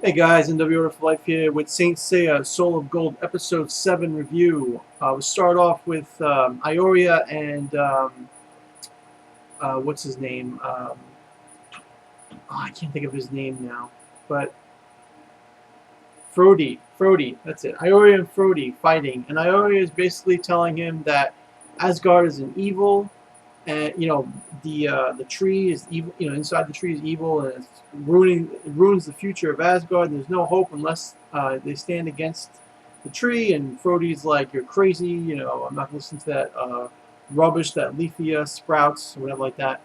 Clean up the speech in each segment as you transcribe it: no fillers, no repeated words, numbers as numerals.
Hey guys, NWO for Life here with Saint Seiya Soul of Gold Episode 7 review. We'll start off with Ioria and what's his name? I can't think of his name now, but Brodie, that's it. Ioria and Brodie fighting, and Ioria is basically telling him that Asgard is an evil, and the tree is evil. Inside the tree is evil, and it ruins the future of Asgard. And there's no hope unless they stand against the tree. And Brodie's like, "You're crazy. I'm not gonna listen to that rubbish that Leafia sprouts or whatever like that."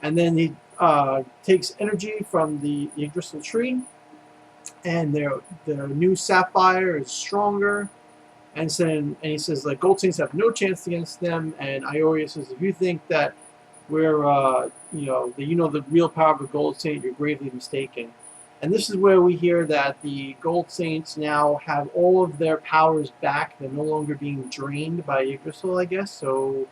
And then he takes energy from the Yggdrasil tree, and their new sapphire is stronger. And he says like Gold Saints have no chance against them. And Ioria says, if you think that we're the real power of a Gold Saint, you're gravely mistaken. And this is where we hear that the Gold Saints now have all of their powers back. They're no longer being drained by Yggdrasil, I guess. So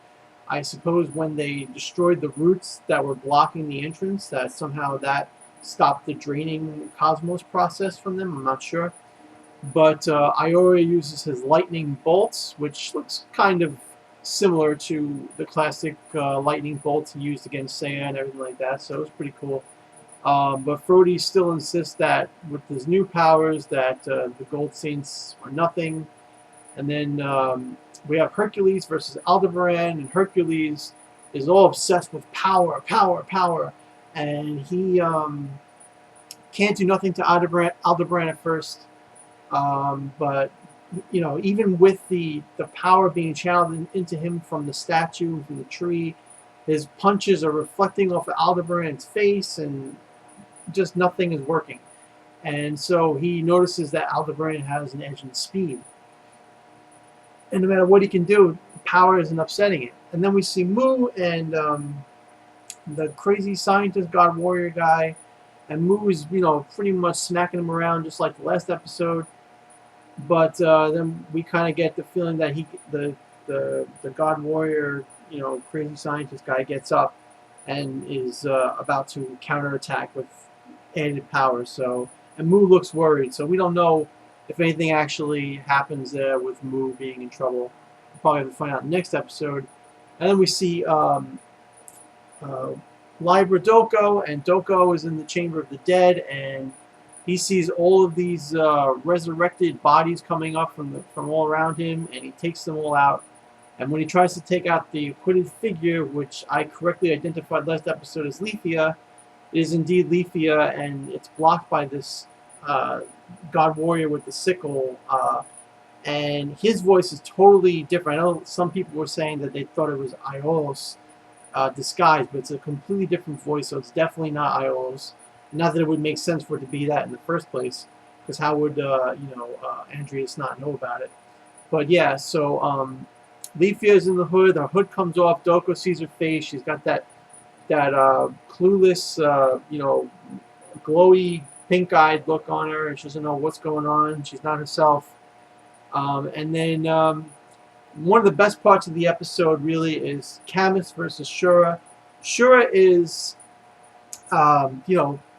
I suppose when they destroyed the roots that were blocking the entrance, that somehow that stopped the draining cosmos process from them. I'm not sure. But Ioria uses his lightning bolts, which looks kind of similar to the classic lightning bolts he used against Seiya and everything like that, so it was pretty cool. But Brodie still insists that with his new powers that the Gold Saints are nothing. And then we have Hercules versus Aldeberan, and Hercules is all obsessed with power, power, power. And he can't do nothing to Aldeberan at first. But even with the power being channeled into him from the statue, from the tree, his punches are reflecting off of Aldebaran's face, and just nothing is working. And so he notices that Aldebaran has an edge in speed, and no matter what he can do, power isn't upsetting it. And then we see Mu and the crazy scientist god warrior guy, and Mu is pretty much smacking him around just like the last episode. But then we kind of get the feeling that the God Warrior, crazy scientist guy gets up and is about to counterattack with added power. So, and Mu looks worried. So we don't know if anything actually happens there with Mu being in trouble. We'll probably have to find out in the next episode. And then we see Libra Doko, and Doko is in the Chamber of the Dead, and he sees all of these resurrected bodies coming up from all around him, and he takes them all out. And when he tries to take out the acquitted figure, which I correctly identified last episode as Leafia, it is indeed Leafia, and it's blocked by this God Warrior with the sickle. And his voice is totally different. I know some people were saying that they thought it was Iolos disguised, but it's a completely different voice, so it's definitely not Iolos. Not that it would make sense for it to be that in the first place, because how would Andreas not know about it? But yeah, so Leafia is in the hood. Her hood comes off. Doko sees her face. She's got that clueless, glowy, pink-eyed look on her, and she doesn't know what's going on. She's not herself. And then one of the best parts of the episode really is Camus versus Shura. Shura is,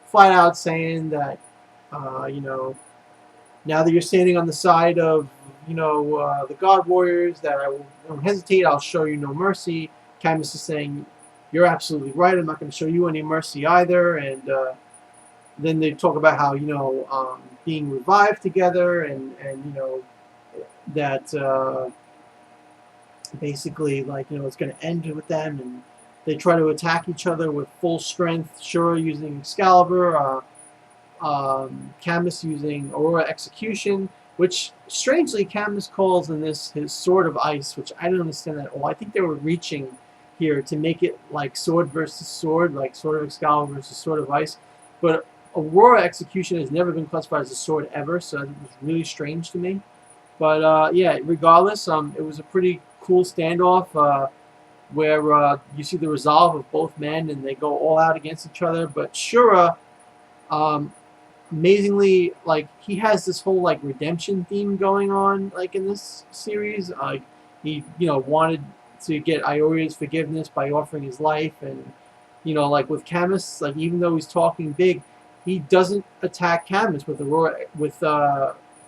flat out saying that, now that you're standing on the side of, the God Warriors, that I won't hesitate, I'll show you no mercy. Camus is saying, you're absolutely right, I'm not going to show you any mercy either. And then they talk about how, being revived together, and that basically, it's going to end with them, and they try to attack each other with full strength. Shura using Excalibur, Camus using Aurora Execution, which strangely Camus calls in this his Sword of Ice, which I don't understand at all. I think they were reaching here to make it like sword versus sword, like Sword of Excalibur versus Sword of Ice. But Aurora Execution has never been classified as a sword ever, so it was really strange to me. But yeah, regardless, it was a pretty cool standoff. Where you see the resolve of both men, and they go all out against each other. But Shura, amazingly, he has this whole redemption theme going on, in this series. He wanted to get Ioria's forgiveness by offering his life, and with Camus, even though he's talking big, he doesn't attack Camus with Aurora with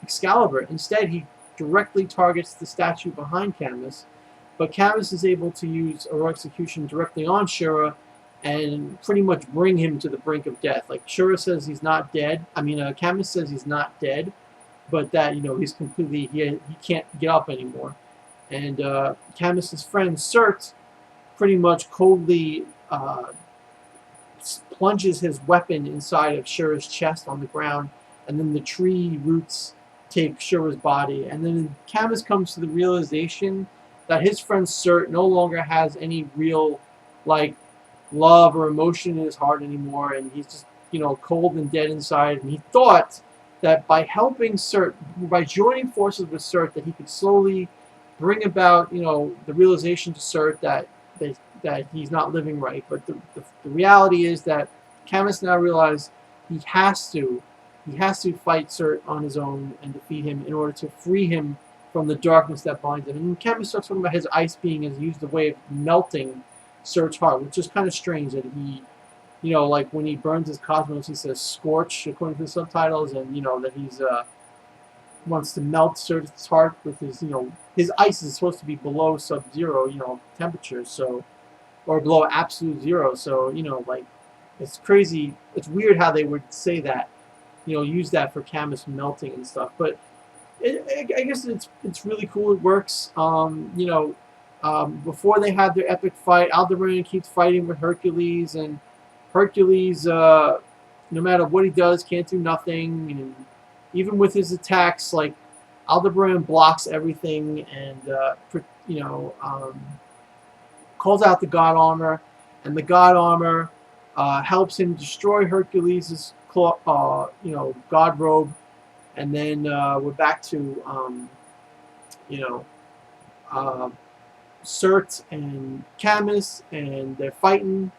Excalibur. Instead, he directly targets the statue behind Camus. But Camus is able to use Aurora Execution directly on Shura and pretty much bring him to the brink of death. Like, Shura says he's not dead. I mean, Camus says he's not dead, but that, he's completely, he can't get up anymore. And Camus's friend Surt pretty much coldly plunges his weapon inside of Shura's chest on the ground, and then the tree roots take Shura's body. And then Camus comes to the realization that his friend Surt no longer has any real, like, love or emotion in his heart anymore, and he's just, cold and dead inside. And he thought that by helping Surt, by joining forces with Surt, that he could slowly bring about, the realization to Surt that he's not living right. But the reality is that Camus now realized he has to fight Surt on his own and defeat him in order to free him from the darkness that binds him. And Camus starts talking about his ice being as used a way of melting Surt's heart, which is kind of strange that he, like when he burns his cosmos, he says scorch according to the subtitles, and that he's wants to melt Surt's heart with his, his ice is supposed to be below sub-zero, temperatures, so, or below absolute zero, so, like, it's crazy, it's weird how they would say that, use that for Camus melting and stuff, but I guess it's really cool. It works. Before they had their epic fight, Aldeberan keeps fighting with Hercules, and Hercules, no matter what he does, can't do nothing. And even with his attacks, like, Aldeberan blocks everything, and calls out the God Armor, and the God Armor helps him destroy Hercules' God Robe. And then we're back to, Surt and Camus, and they're fighting,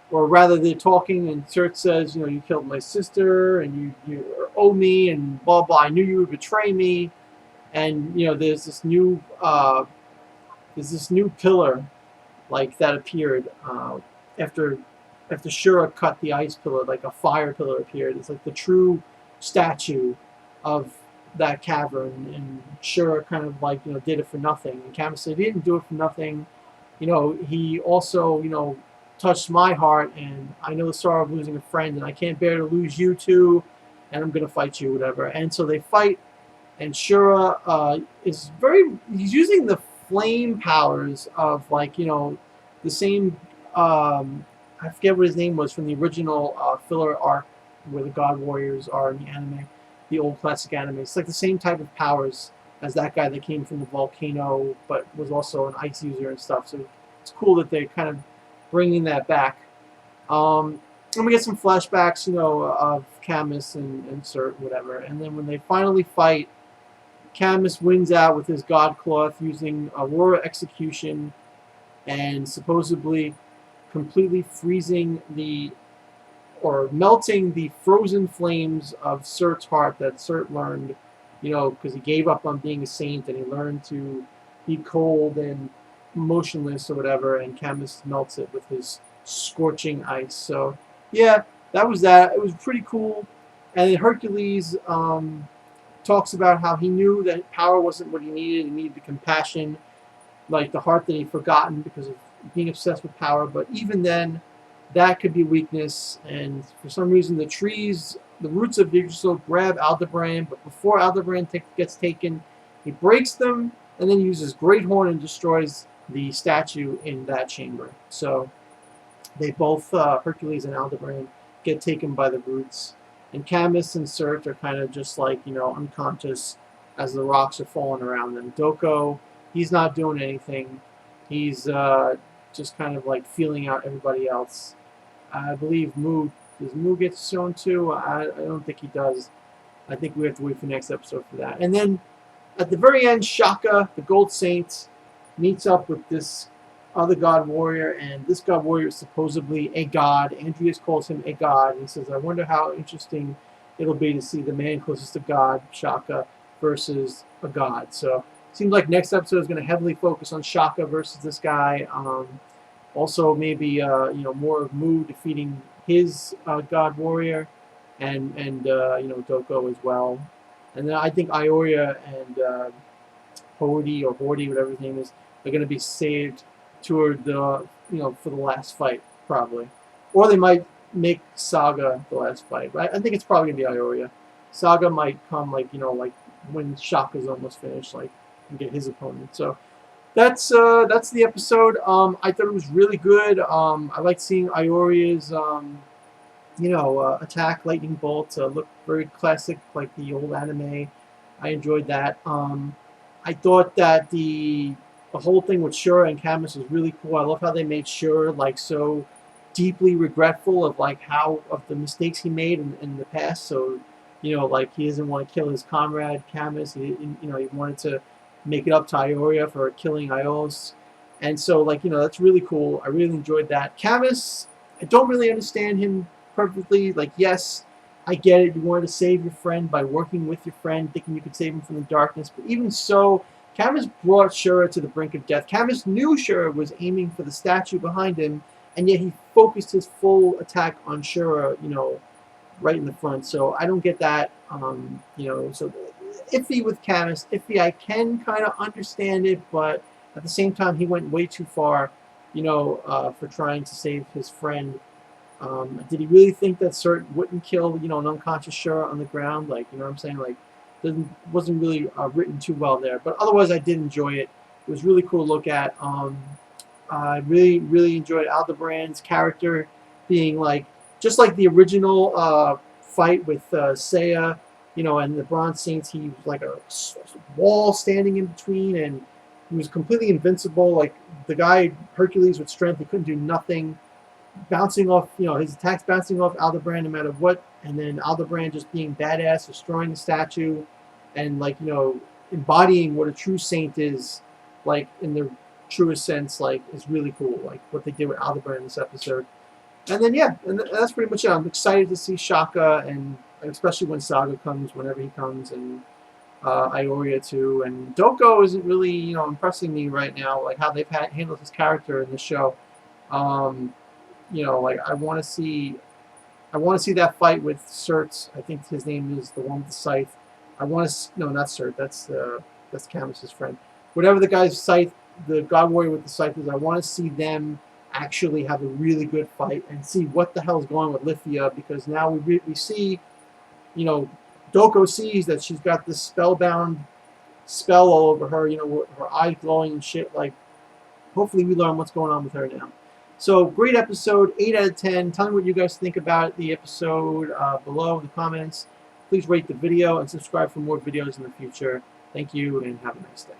or rather they're talking, and Surt says, you killed my sister, and you owe me, and blah, blah, I knew you would betray me. And, there's this new pillar, like, that appeared after Shura cut the ice pillar, like a fire pillar appeared. It's like the true statue of that cavern, and Shura kind of like, did it for nothing. And Camus said he didn't do it for nothing. He also, touched my heart, and I know the sorrow of losing a friend, and I can't bear to lose you too, and I'm gonna fight you, whatever. And so they fight, and Shura he's using the flame powers of, like, the same, I forget what his name was from the original filler arc where the God Warriors are in the anime, the old classic anime. It's like the same type of powers as that guy that came from the volcano, but was also an ice user and stuff. So it's cool that they're kind of bringing that back. And we get some flashbacks, of Camus and Surt, whatever. And then when they finally fight, Camus wins out with his God Cloth using Aurora Execution and supposedly completely freezing or melting the frozen flames of Surt's heart that Surt learned, because he gave up on being a saint and he learned to be cold and motionless or whatever, and Camus melts it with his scorching ice. So, yeah, that was that. It was pretty cool. And then Hercules talks about how he knew that power wasn't what he needed. He needed the compassion, like the heart that he'd forgotten because of being obsessed with power. But even then, that could be weakness, and for some reason the roots of Yggdrasil grab Aldeberan, but before Aldeberan gets taken, he breaks them and then uses Great Horn and destroys the statue in that chamber. So they both, Hercules and Aldeberan, get taken by the roots, and Camus and Surt are kind of just like, unconscious as the rocks are falling around them. Doko, he's not doing anything. He's just kind of like feeling out everybody else. I believe does Mu get shown too? I don't think he does. I think we have to wait for next episode for that. And then at the very end, Shaka, the Gold Saint, meets up with this other God Warrior, and this God Warrior is supposedly a god. Andreas calls him a god, and he says, I wonder how interesting it'll be to see the man closest to God, Shaka, versus a god. So it seems like next episode is going to heavily focus on Shaka versus this guy. Also, maybe more of Mu defeating his God Warrior. and you know, Doko as well. And then I think Ioria and Brodie, whatever his name is, are going to be saved toward the, you know, for the last fight probably, or they might make Saga the last fight. But I think it's probably going to be Ioria. Saga might come like, you know, like when Shaka's almost finished, like, and get his opponent. So that's the episode. I thought it was really good. I like seeing Ioria's you know, attack, lightning bolt, looked very classic, like the old anime. I enjoyed that. I thought that the whole thing with Shura and Camus was really cool. I love how they made Shura like so deeply regretful of like how of the mistakes he made in the past. So, you know, like he doesn't want to kill his comrade Camus. You know, he wanted to make it up to Ioria for killing Ios. And so, like, you know, that's really cool. I really enjoyed that. Camus, I don't really understand him perfectly. Like, yes, I get it. You wanted to save your friend by working with your friend, thinking you could save him from the darkness. But even so, Camus brought Shura to the brink of death. Camus knew Shura was aiming for the statue behind him, and yet he focused his full attack on Shura, you know, right in the front. So I don't get that. You know, so iffy with Camus. Iffy, I can kind of understand it, but at the same time, he went way too far, you know, for trying to save his friend. Did he really think that Surt wouldn't kill, you know, an unconscious Shura on the ground? Like, you know what I'm saying? Like, wasn't really written too well there. But otherwise, I did enjoy it. It was really cool to look at. I really enjoyed Aldeberan's character being like, just like the original fight with Seiya, you know, and the Bronze Saints. He was like a wall standing in between, and he was completely invincible. Like the guy Hercules with strength, he couldn't do nothing. Bouncing off, you know, his attacks bouncing off Aldeberan no matter what, and then Aldeberan just being badass, destroying the statue, and like, you know, embodying what a true saint is, like in the truest sense, like is really cool. Like what they did with Aldeberan in this episode. And then yeah, and that's pretty much it. I'm excited to see Shaka, and especially when Saga comes, whenever he comes, and Ioria too. And Doko isn't really, you know, impressing me right now, like how they've handled his character in the show. You know, like I want to see that fight with Surts. I think his name is the one with the scythe. I want to no, not Surt. That's Camus's friend. Whatever the guy's scythe, the God Warrior with the scythe is. I want to see them actually have a really good fight and see what the hell is going on with Lithia, because now we see, you know, Doko sees that she's got this spellbound spell all over her. You know, her eyes glowing and shit. Like, hopefully we learn what's going on with her now. So, great episode, 8 out of 10. Tell me what you guys think about the episode below in the comments. Please rate the video and subscribe for more videos in the future. Thank you, and have a nice day.